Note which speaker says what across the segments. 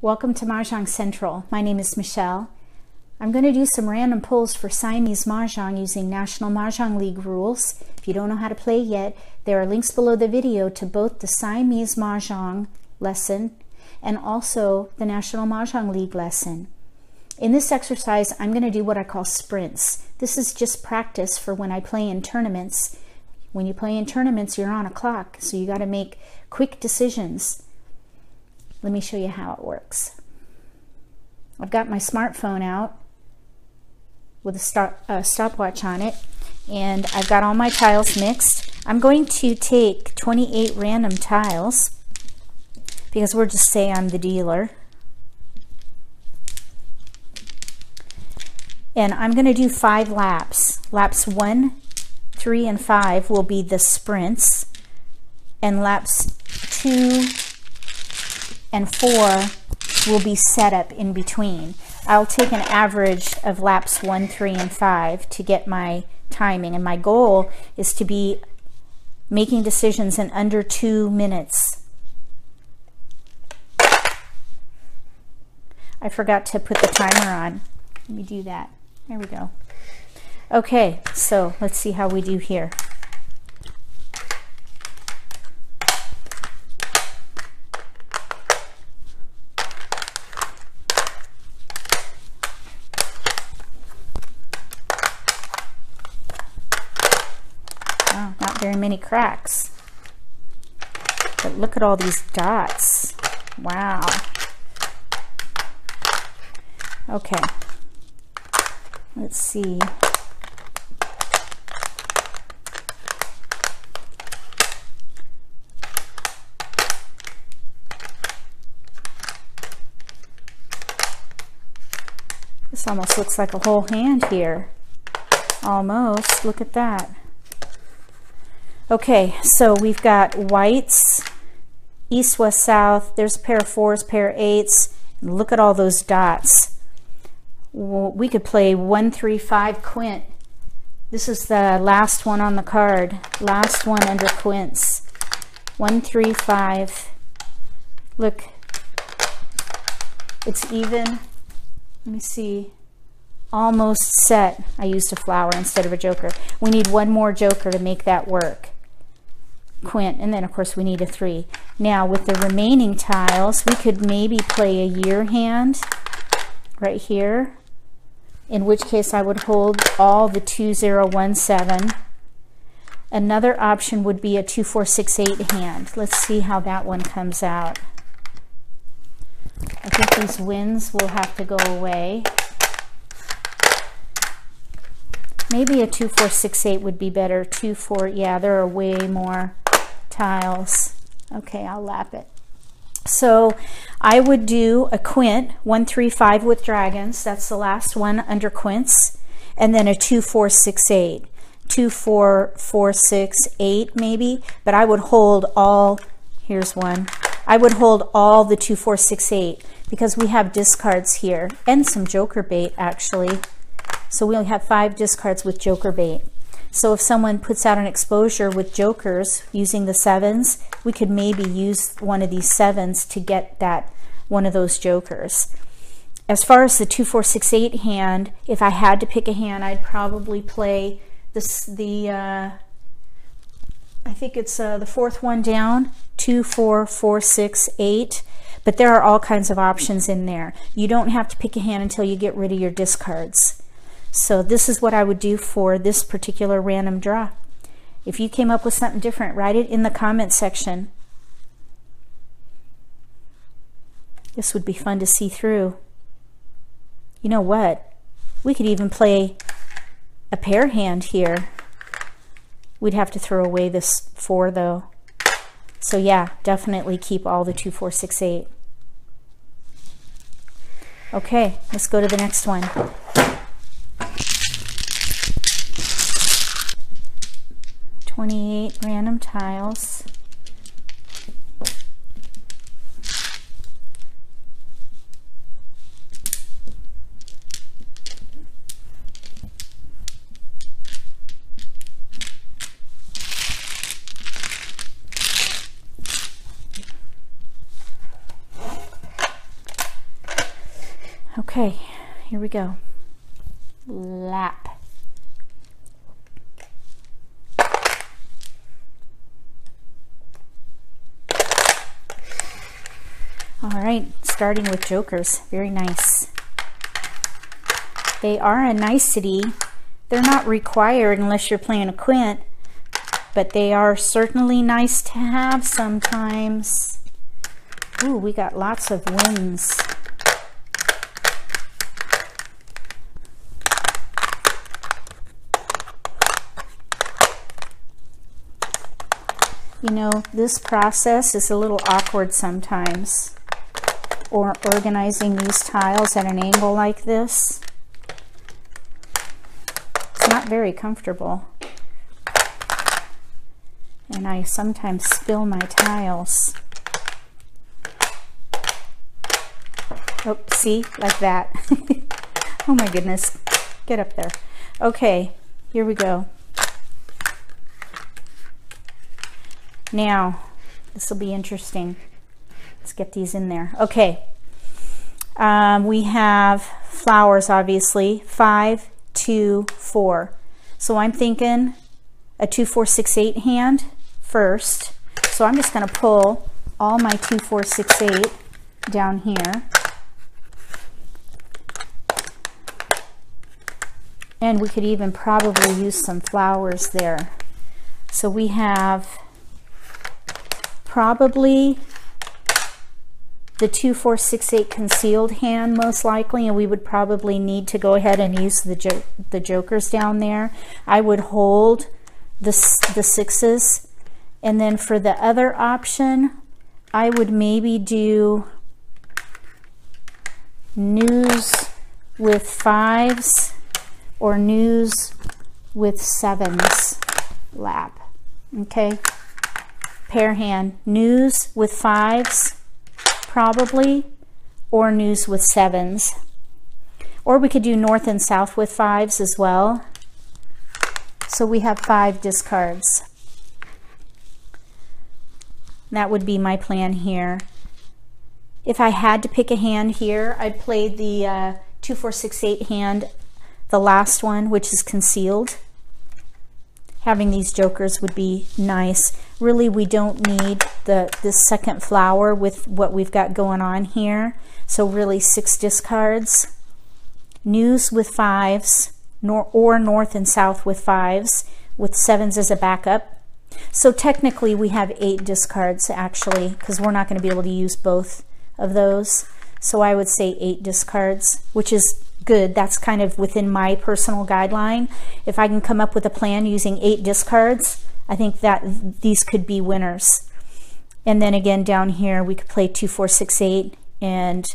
Speaker 1: Welcome to Mahjong Central. My name is Michelle. I'm going to do some random pulls for Siamese Mahjong using National Mahjong League rules. If you don't know how to play yet, there are links below the video to both the Siamese Mahjong lesson and also the National Mahjong League lesson. In this exercise, I'm going to do what I call sprints. This is just practice for when I play in tournaments. When you play in tournaments, you're on a clock, so you got to make quick decisions. Let me show you how it works. I've got my smartphone out with a stopwatch on it, and I've got all my tiles mixed. I'm going to take 28 random tiles because we'll just say I'm the dealer. And I'm going to do 5 laps. Laps 1, 3, and 5 will be the sprints, and laps 2 and 4 will be set up in between. I'll take an average of laps 1, 3, and 5 to get my timing, and my goal is to be making decisions in under 2 minutes. I forgot to put the timer on. Let me do that. There we go. Okay, so let's see how we do here. Not very many cracks, but look at all these dots. Wow. Okay, let's see. This almost looks like a whole hand here. Almost. Look at that. Okay, so we've got whites, east, west, south. There's a pair of 4s, pair of 8s. And look at all those dots. Well, we could play 1, 3, 5 quint. This is the last one on the card. Last one under quints. 1, 3, 5. Look, it's even. Let me see. Almost set. I used a flower instead of a joker. We need one more joker to make that work. Quint, and then of course we need a 3. Now with the remaining tiles, we could maybe play a year hand right here, in which case I would hold all the 2, 0, 1, 7. Another option would be a 2, 4, 6, 8 hand. Let's see how that one comes out. I think these wins will have to go away. Maybe a 2, 4, 6, 8 would be better. 2, 4, yeah, there are way more tiles. Okay, I'll lap it. So I would do a quint, 1, 3, 5 with dragons. That's the last one under quints. And then a 2, 4, 6, 8. 2, 4, 4, 6, 8 maybe. But I would hold all, here's one. I would hold all the 2, 4, 6, 8 because we have discards here and some joker bait actually. So we only have 5 discards with joker bait. So if someone puts out an exposure with jokers using the 7s, we could maybe use one of these 7s to get that one of those jokers. As far as the 2, 4, 6, 8 hand, if I had to pick a hand, I'd probably play this, I think it's the 4th one down, 2, 4, 4, 6, 8. But there are all kinds of options in there. You don't have to pick a hand until you get rid of your discards. So this is what I would do for this particular random draw. If you came up with something different, write it in the comment section. This would be fun to see through. You know what? We could even play a pair hand here. We'd have to throw away this 4 though. So yeah, definitely keep all the 2, 4, 6, 8. Okay, let's go to the next one. $28 random tiles. Okay, here we go. Lap. All right, starting with jokers. Very nice. They are a nicety. They're not required unless you're playing a quint, but they are certainly nice to have sometimes. Ooh, we got lots of wins. You know, this process is a little awkward sometimes, or organizing these tiles at an angle like this. It's not very comfortable. And I sometimes spill my tiles. Oh, see? Like that. Oh my goodness. Get up there. Okay, here we go. Now, this will be interesting. Let's get these in there. Okay. We have flowers, obviously. 5, 2, 4. So I'm thinking a 2, 4, 6, 8 hand first. So I'm just going to pull all my 2, 4, 6, 8 down here. And we could even probably use some flowers there. So we have probably the 2, 4, 6, 8 concealed hand most likely, and we would probably need to go ahead and use the jokers down there. I would hold the sixes, and then for the other option I would maybe do news with 5s or news with 7s lap. Okay, pair hand, news with 5s probably, or news with 7s. Or we could do north and south with 5s as well. So we have 5 discards. That would be my plan here. If I had to pick a hand here, I'd play the 2, 4, 6, 8 hand, the last one, which is concealed. Having these jokers would be nice. Really, we don't need this second flower with what we've got going on here. So really 6 discards. News with 5s, or north and south with 5s, with 7s as a backup. So technically we have 8 discards actually, because we're not going to be able to use both of those. So I would say 8 discards, which is good. That's kind of within my personal guideline. If I can come up with a plan using 8 discards, I think that these could be winners. And then again down here we could play 2, 4, 6, 8, and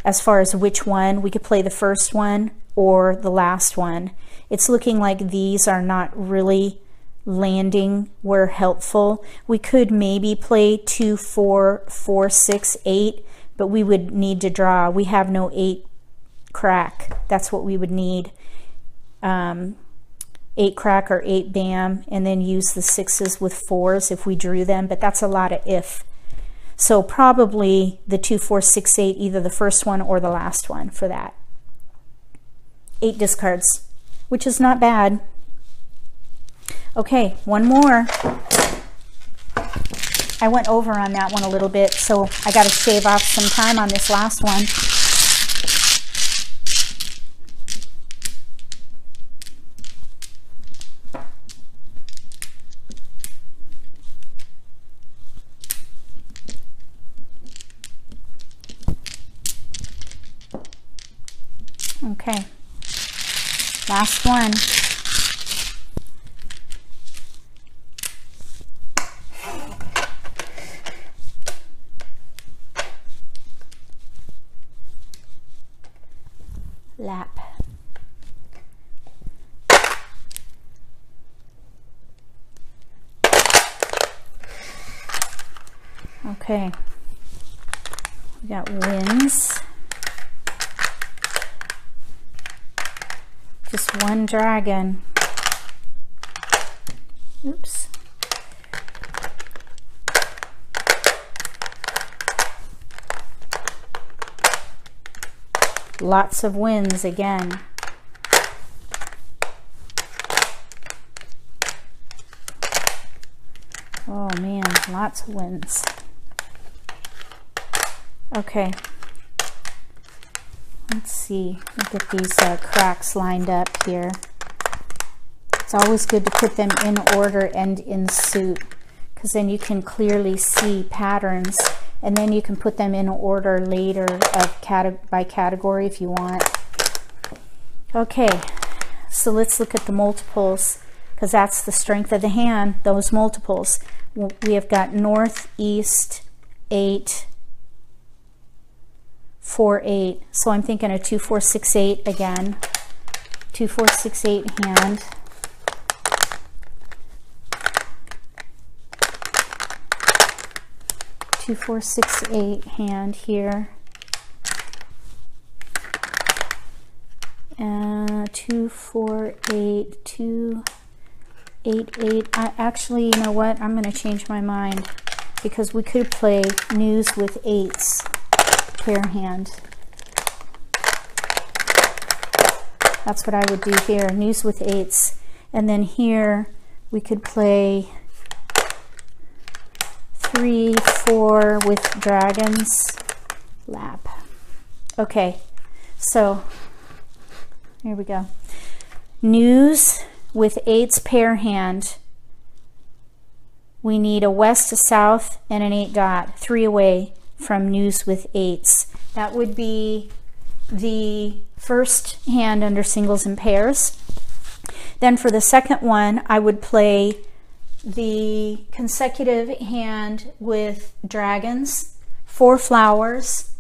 Speaker 1: as far as which one, we could play the first one or the last one. It's looking like these are not really landing where helpful. We could maybe play 2, 4, 4, 6, 8, but we would need to draw. We have no 8 crack. That's what we would need. 8 crack or 8 bam, and then use the 6s with 4s if we drew them, but that's a lot of if. So probably the 2, 4, 6, 8, either the first one or the last one for that. 8 discards, which is not bad. Okay, one more. I went over on that one a little bit, so I got to shave off some time on this last one. Okay, last one. Lap. Okay, we got wins. Just one dragon. Oops. Lots of wins again. Oh man, lots of wins. Okay. Let's see. Look at these cracks lined up here. It's always good to put them in order and in suit, because then you can clearly see patterns, and then you can put them in order later by category if you want. Okay, so let's look at the multiples, because that's the strength of the hand, those multiples. We have got north, east, 8, 4, 8. So I'm thinking a 2, 4, 6, 8 again. 2, 4, 6, 8 hand. Two, 4, 6, 8 hand here. 2, 4, 8, 2, 8, 8. Actually, you know what? I'm going to change my mind, because we could play news with 8s pair hand. That's what I would do here, news with 8s. And then here we could play 3, 4 with dragons, lap. Okay, so here we go. News with 8s pair hand. We need a west, a south, and an 8 dot, 3 away from news with 8s. That would be the first hand under singles and pairs. Then for the second one, I would play the consecutive hand with dragons, 4 flowers,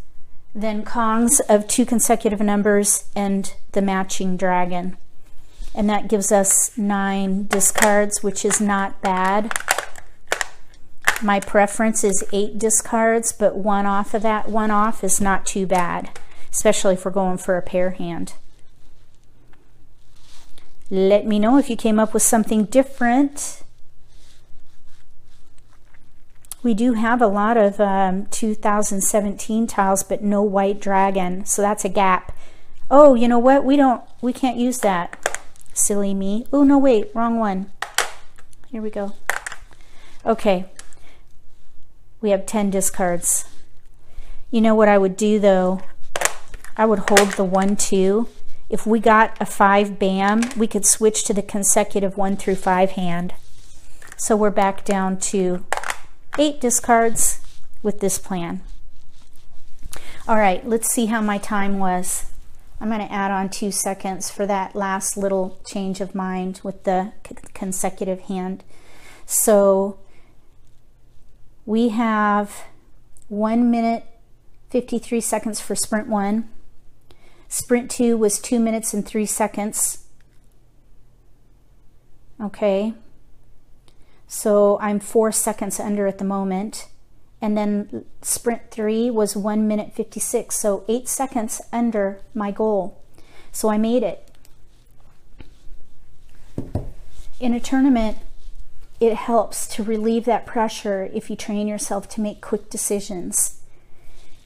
Speaker 1: then kongs of 2 consecutive numbers, and the matching dragon. And that gives us 9 discards, which is not bad. My preference is 8 discards, but 1 off of that, 1 off is not too bad, especially if we're going for a pair hand. Let me know if you came up with something different. We do have a lot of 2017 tiles, but no white dragon, so that's a gap. Oh, you know what? We can't use that. Silly me. Oh, no, wait, wrong one. Here we go. Okay. We have 10 discards. You know what I would do though? I would hold the 1, 2. If we got a 5 bam, we could switch to the consecutive 1 through 5 hand. So we're back down to 8 discards with this plan. All right, let's see how my time was. I'm going to add on 2 seconds for that last little change of mind with the consecutive hand. So we have 1 minute 53 seconds for sprint 1. Sprint 2 was 2 minutes and 3 seconds. Okay, so I'm 4 seconds under at the moment. And then sprint 3 was 1 minute 56, so 8 seconds under my goal. So I made it. In a tournament, it helps to relieve that pressure if you train yourself to make quick decisions.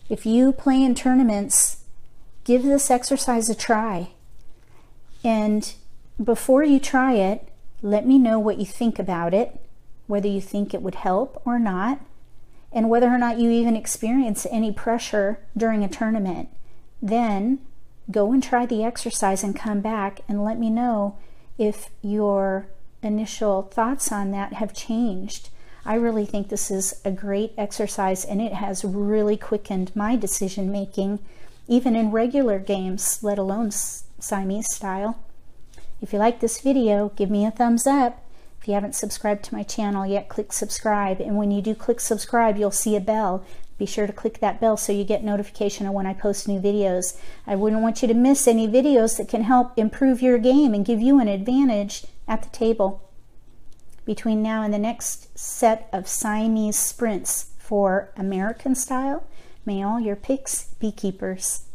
Speaker 1: If you play in tournaments, give this exercise a try. And before you try it, let me know what you think about it, whether you think it would help or not, and whether or not you even experience any pressure during a tournament. Then go and try the exercise and come back and let me know if your initial thoughts on that have changed. I really think this is a great exercise, and it has really quickened my decision making, even in regular games, let alone Siamese style. If you like this video, give me a thumbs up. If you haven't subscribed to my channel yet, click subscribe, and when you do click subscribe, you'll see a bell. Be sure to click that bell so you get notification of when I post new videos. I wouldn't want you to miss any videos that can help improve your game and give you an advantage at the table. Between now and the next set of Siamese sprints for American style, may all your picks be keepers.